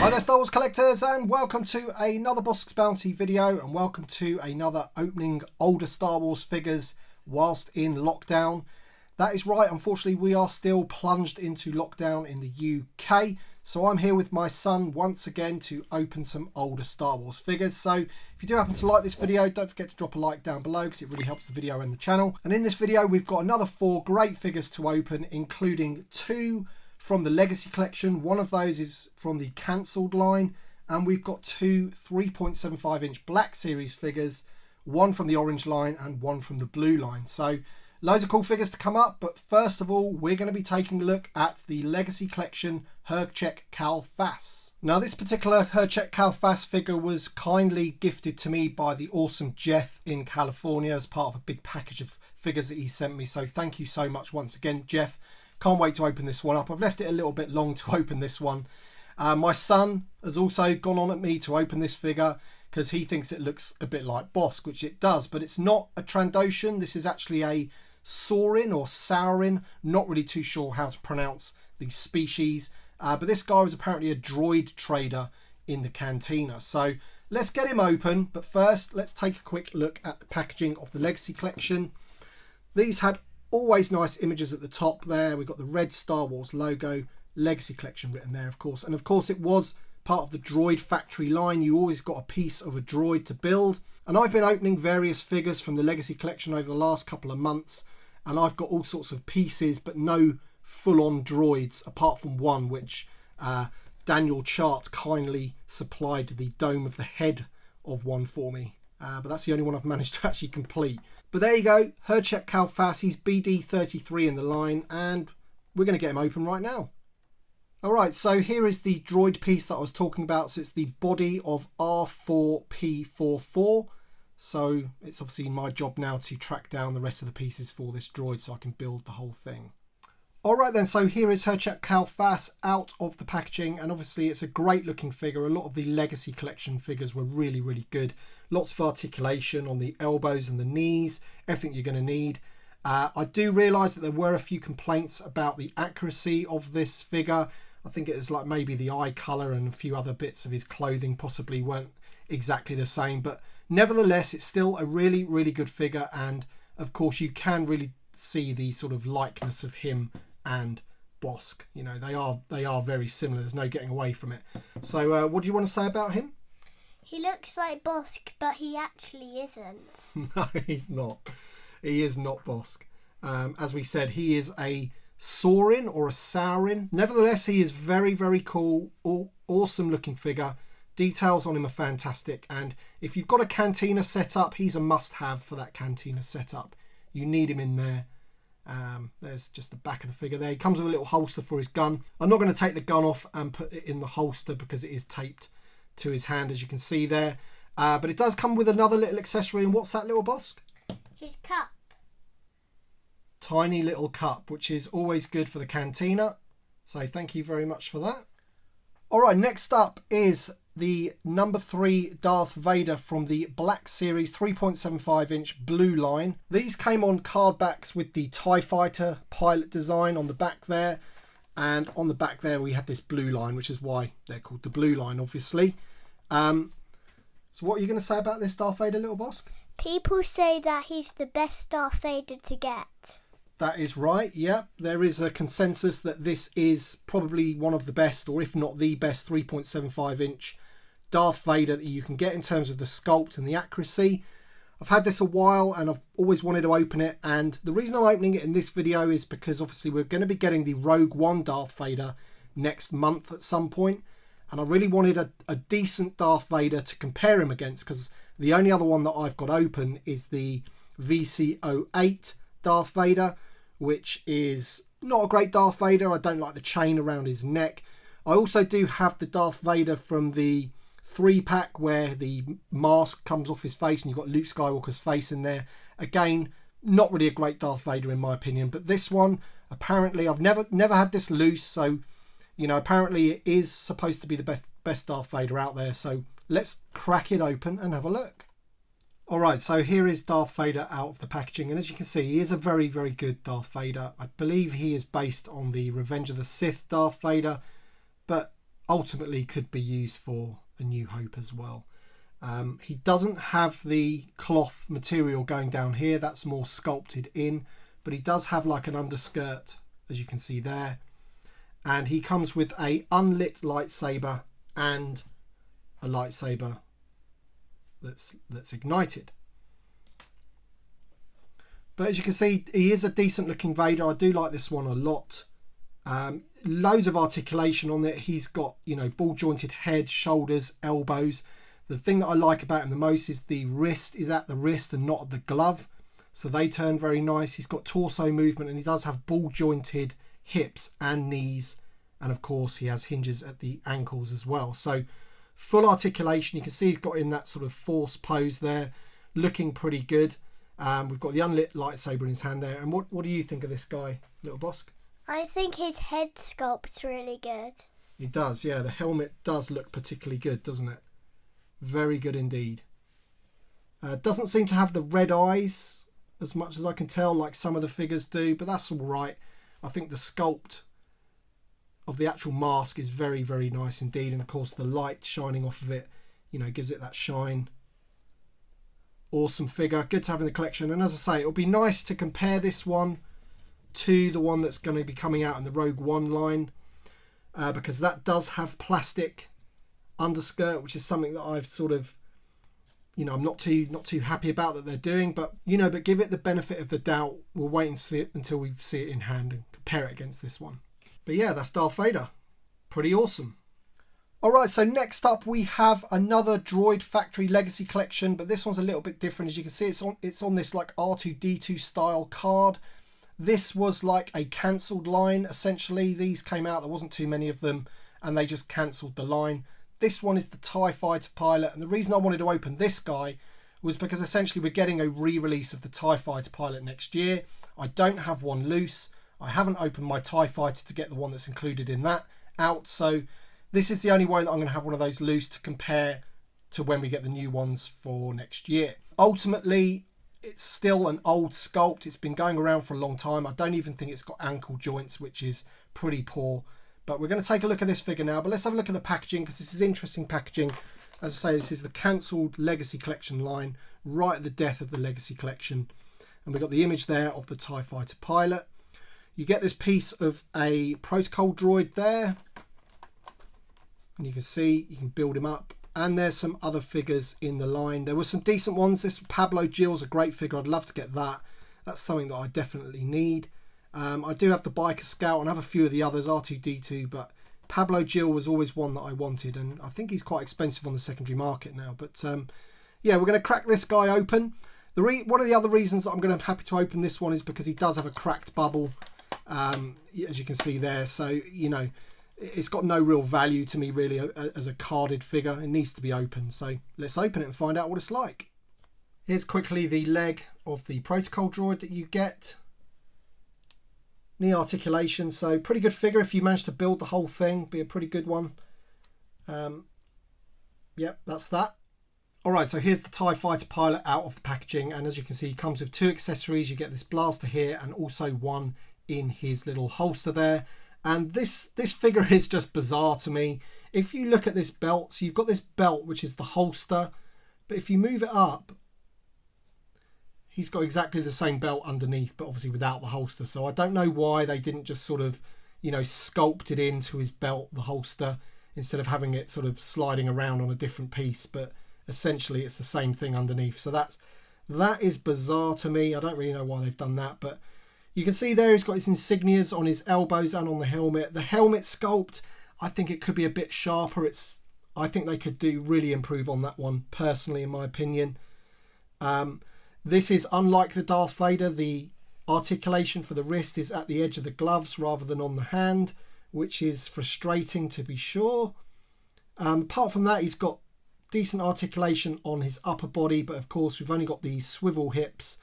Hi there Star Wars collectors, and welcome to another Bossk's Bounty video, and welcome to another opening older Star Wars figures whilst in lockdown. That is right, unfortunately we are still plunged into lockdown in the UK, so I'm here with my son once again to open some older Star Wars figures. So if you do happen to like this video, don't forget to drop a like down below because it really helps the video and the channel. And in this video we've got another 4 great figures to open, including 2 from the Legacy collection. One of those is from the cancelled line, and we've got 2 3.75 inch Black Series figures, one from the orange line and one from the blue line. So loads of cool figures to come up, but first of all we're going to be taking a look at the Legacy collection Hrchek Cal Fass. Now this particular Hrchek Cal Fass figure was kindly gifted to me by the awesome Jeff in California as part of a big package of figures that he sent me, so thank you so much once again, Jeff. Can't wait to open this one up. I've left it a little bit long to open this one. My son has also gone on at me to open this figure because he thinks it looks a bit like Bossk, which it does, but it's not a Trandoshan. This is actually a Saurin or Saurin. Not really too sure how to pronounce these species, but this guy was apparently a droid trader in the cantina. So let's get him open, but first let's take a quick look at the packaging of the Legacy collection. These had always nice images at the top there. We've got the red Star Wars logo, Legacy collection written there, of course. And of course it was part of the droid factory line. You always got a piece of a droid to build. And I've been opening various figures from the Legacy collection over the last couple of months, and I've got all sorts of pieces but no full-on droids apart from one which Daniel Chart kindly supplied the dome of the head of one for me. But that's the only one I've managed to actually complete. But there you go, Hrchek Cal Fass. He's BD33 in the line, and we're going to get him open right now. Alright, so here is the droid piece that I was talking about. So it's the body of R4P44. So it's obviously my job now to track down the rest of the pieces for this droid so I can build the whole thing. Alright then, so here is Hrchek Cal Fass out of the packaging, and obviously it's a great looking figure. A lot of the Legacy collection figures were really good. Lots of articulation on the elbows and the knees, everything you're going to need. I do realise that there were a few complaints about the accuracy of this figure. I think it was like maybe the eye colour and a few other bits of his clothing possibly weren't exactly the same, but nevertheless it's still a really good figure, and of course you can really see the sort of likeness of him and Bossk. You know, they are very similar. There's no getting away from it. So what do you want to say about him? He looks like Bossk, but he actually isn't. No, he's not. He is not Bossk. As we said, he is a Saurin or a Saurin. Nevertheless, he is very cool. Awesome looking figure. Details on him are fantastic. And if you've got a cantina setup, he's a must-have for that cantina setup. You need him in there. There's just the back of the figure there. He comes with a little holster for his gun. I'm not going to take the gun off and put it in the holster because it is taped to his hand, as you can see there. But it does come with another little accessory. And what's that, Little Bossk? His cup. Tiny little cup, which is always good for the cantina. So thank you very much for that. Alright, next up is the number 3 Darth Vader from the Black Series 3.75 inch blue line. These came on card backs with the TIE Fighter pilot design on the back there. And on the back there we had this blue line, which is why they're called the blue line, obviously. So what are you going to say about this Darth Vader, Little Bossk? People say that he's the best Darth Vader to get. That is right, yep. There is a consensus that this is probably one of the best, or if not the best, 3.75 inch Darth Vader that you can get in terms of the sculpt and the accuracy. I've had this a while and I've always wanted to open it, and the reason I'm opening it in this video is because obviously we're going to be getting the Rogue One Darth Vader next month at some point, and I really wanted a decent Darth Vader to compare him against, because the only other one that I've got open is the VC08 Darth Vader, which is not a great Darth Vader. I don't like the chain around his neck. I also do have the Darth Vader from the 3-pack where the mask comes off his face and you've got Luke Skywalker's face in there. Again, not really a great Darth Vader in my opinion, but this one, apparently, I've never had this loose, so you know, apparently it is supposed to be the best Darth Vader out there. So let's crack it open and have a look. Alright, so here is Darth Vader out of the packaging, and as you can see, he is a very good Darth Vader. I believe he is based on the Revenge of the Sith Darth Vader, but ultimately could be used for A New Hope as well. He doesn't have the cloth material going down here, that's more sculpted in, but he does have like an underskirt, as you can see there, and he comes with a unlit lightsaber and a lightsaber that's ignited. But as you can see, he is a decent looking Vader. I do like this one a lot. Loads of articulation on it. He's got, you know, ball jointed head, shoulders, elbows. The thing that I like about him the most is the wrist is at the wrist and not at the glove. So they turn very nice. He's got torso movement, and he does have ball jointed hips and knees. And of course he has hinges at the ankles as well. So full articulation. You can see he's got in that sort of force pose there, looking pretty good. We've got the unlit lightsaber in his hand there. And what do you think of this guy, Little Bossk? I think his head sculpt's really good. It does, yeah. The helmet does look particularly good, doesn't it? Very good indeed. Doesn't seem to have the red eyes as much as I can tell, like some of the figures do, but that's all right. I think the sculpt of the actual mask is very, very nice indeed. And of course the light shining off of it, you know, gives it that shine. Awesome figure, good to have in the collection. And as I say, it'll be nice to compare this one to the one that's going to be coming out in the Rogue One line, because that does have plastic underskirt, which is something that I've sort of, you know, I'm not too happy about that they're doing, but you know, but give it the benefit of the doubt. We'll wait and see it until we see it in hand and compare it against this one. But yeah, that's Darth Vader. Pretty awesome. Alright, so next up we have another Droid Factory Legacy collection, but this one's a little bit different. As you can see, it's on this like R2-D2 style card. This was like a cancelled line, essentially. These came out, there wasn't too many of them, and they just cancelled the line. This one is the TIE Fighter pilot, and the reason I wanted to open this guy was because essentially we're getting a re-release of the TIE Fighter pilot next year. I don't have one loose. I haven't opened my TIE Fighter to get the one that's included in that out, so this is the only way that I'm going to have one of those loose to compare to when we get the new ones for next year. Ultimately, it's still an old sculpt. It's been going around for a long time. I don't even think it's got ankle joints, which is pretty poor. But we're going to take a look at this figure now. But let's have a look at the packaging, because this is interesting packaging. As I say, this is the cancelled Legacy Collection line, right at the death of the Legacy Collection. And we've got the image there of the TIE Fighter pilot. You get this piece of a protocol droid there. And you can see, you can build him up. And there's some other figures in the line. There were some decent ones. This Pablo Gill's a great figure. I'd love to get that. That's something that I definitely need. I do have the Biker Scout and have a few of the others, R2-D2, but Pablo Gill was always one that I wanted, and I think he's quite expensive on the secondary market now. But yeah, we're going to crack this guy open. One of the other reasons that I'm going to be happy to open this one is because he does have a cracked bubble, as you can see there. So, you know, it's got no real value to me really as a carded figure. It needs to be opened. So let's open it and find out what it's like. Here's quickly the leg of the protocol droid that you get. Knee articulation, so pretty good figure. If you manage to build the whole thing, be a pretty good one. Yep, that's that. Alright, so here's the TIE Fighter pilot out of the packaging, and as you can see, he comes with two accessories. You get this blaster here and also one in his little holster there. And this figure is just bizarre to me. If you look at this belt, so you've got this belt which is the holster, but if you move it up, he's got exactly the same belt underneath, but obviously without the holster. So I don't know why they didn't just sort of, you know, sculpt it into his belt, the holster, instead of having it sort of sliding around on a different piece. But essentially it's the same thing underneath. So that is bizarre to me. I don't really know why they've done that, but you can see there he's got his insignias on his elbows and on the helmet. The helmet sculpt, I think it could be a bit sharper. I think they could really improve on that one, personally, in my opinion. This is unlike the Darth Vader. The articulation for the wrist is at the edge of the gloves rather than on the hand, which is frustrating to be sure. Apart from that, he's got decent articulation on his upper body, but of course we've only got the swivel hips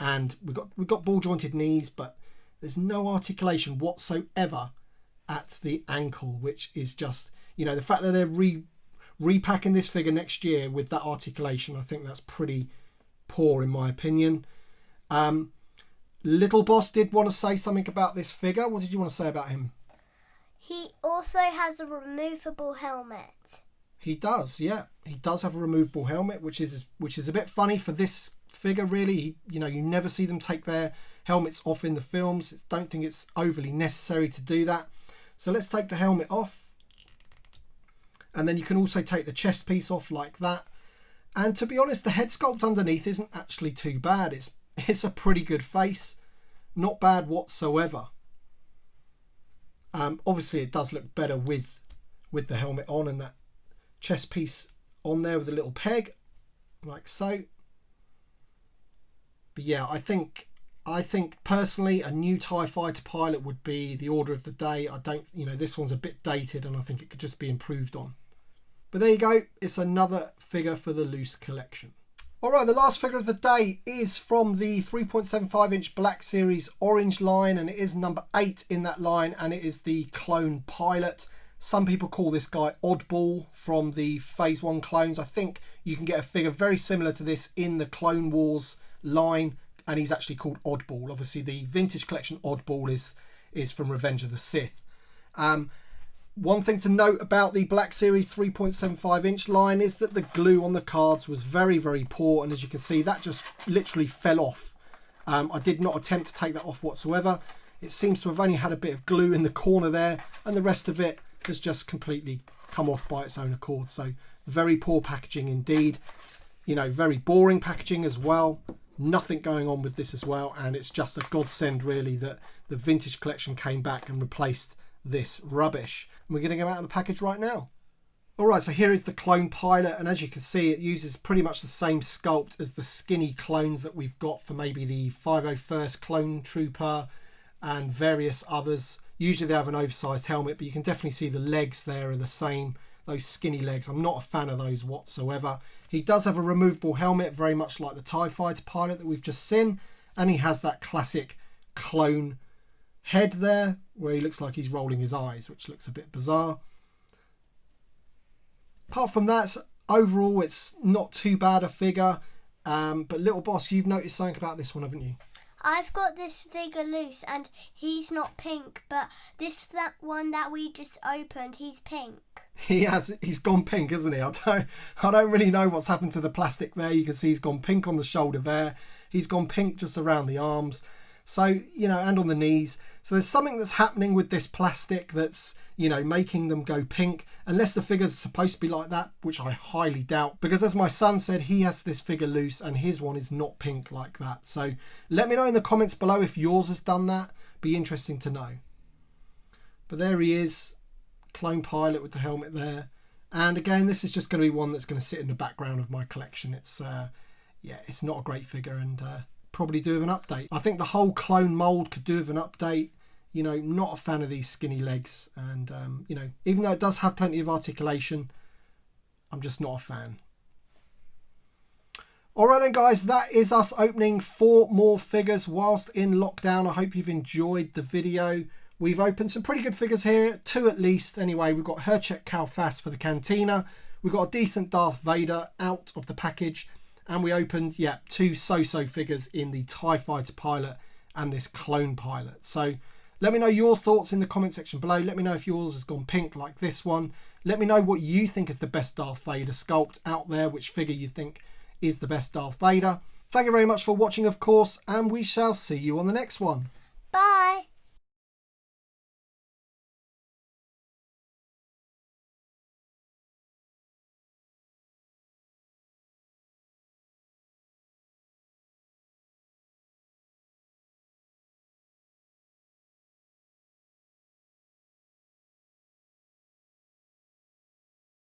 and we've got ball jointed knees, but there's no articulation whatsoever at the ankle, which is just, you know, the fact that they're repacking this figure next year with that articulation, I think that's pretty poor in my opinion. Little Boss did want to say something about this figure. What did you want to say about him? He also has a removable helmet. He does, yeah. He does have a removable helmet, which is a bit funny for this figure, really. You never see them take their helmets off in the films. Don't think it's overly necessary to do that. So let's take the helmet off. And then you can also take the chest piece off like that. And to be honest, the head sculpt underneath isn't actually too bad. It's a pretty good face. Not bad whatsoever. Obviously, it does look better with the helmet on and that chest piece on there with a little peg, like so. But yeah, I think personally a new TIE fighter pilot would be the order of the day. This one's a bit dated and I think it could just be improved on. But there you go, it's another figure for the loose collection. Alright, the last figure of the day is from the 3.75 inch Black Series Orange line, and it is number 8 in that line, and it is the clone pilot. Some people call this guy Oddball from the Phase 1 clones. I think you can get a figure very similar to this in the Clone Wars line, and he's actually called Oddball. Obviously, the vintage collection Oddball is from Revenge of the Sith. One thing to note about the Black Series 3.75 inch line is that the glue on the cards was very, very poor, and as you can see, that just literally fell off. I did not attempt to take that off whatsoever. It seems to have only had a bit of glue in the corner there, and the rest of it has just completely come off by its own accord. So very poor packaging indeed. Very boring packaging as well. Nothing going on with this as well, and it's just a godsend really that the vintage collection came back and replaced this rubbish. And we're going to go out of the package right now. Alright, so here is the clone pilot, and as you can see, it uses pretty much the same sculpt as the skinny clones that we've got for maybe the 501st Clone Trooper and various others. Usually they have an oversized helmet, but you can definitely see the legs there are the same, those skinny legs. I'm not a fan of those whatsoever. He does have a removable helmet, very much like the TIE fighter pilot that we've just seen, and he has that classic clone head there where he looks like he's rolling his eyes, which looks a bit bizarre. Apart from that, overall it's not too bad a figure, but Little Boss, you've noticed something about this one, haven't you? I've got this figure loose and he's not pink, but that one that we just opened, he's pink. He's gone pink, hasn't he? I don't really know what's happened to the plastic there. You can see he's gone pink on the shoulder there. He's gone pink just around the arms. So, and on the knees. So there's something that's happening with this plastic that's, making them go pink. Unless the figure's supposed to be like that, which I highly doubt. Because as my son said, he has this figure loose and his one is not pink like that. So let me know in the comments below if yours has done that. Be interesting to know. But there he is. Clone pilot with the helmet there. And again, this is just going to be one that's going to sit in the background of my collection. It's it's not a great figure, and probably do with an update. I think the whole clone mold could do with an update. Not a fan of these skinny legs, and even though it does have plenty of articulation, I'm just not a fan. Alright then guys, that is us opening 4 more figures whilst in lockdown. I hope you've enjoyed the video. We've opened some pretty good figures here, 2 at least anyway. We've got Hrchek Calfas for the Cantina. We've got a decent Darth Vader out of the package. And we opened, 2 so-so figures in the TIE Fighter pilot and this clone pilot. So let me know your thoughts in the comment section below. Let me know if yours has gone pink like this one. Let me know what you think is the best Darth Vader sculpt out there, which figure you think is the best Darth Vader. Thank you very much for watching, of course, and we shall see you on the next one. Bye.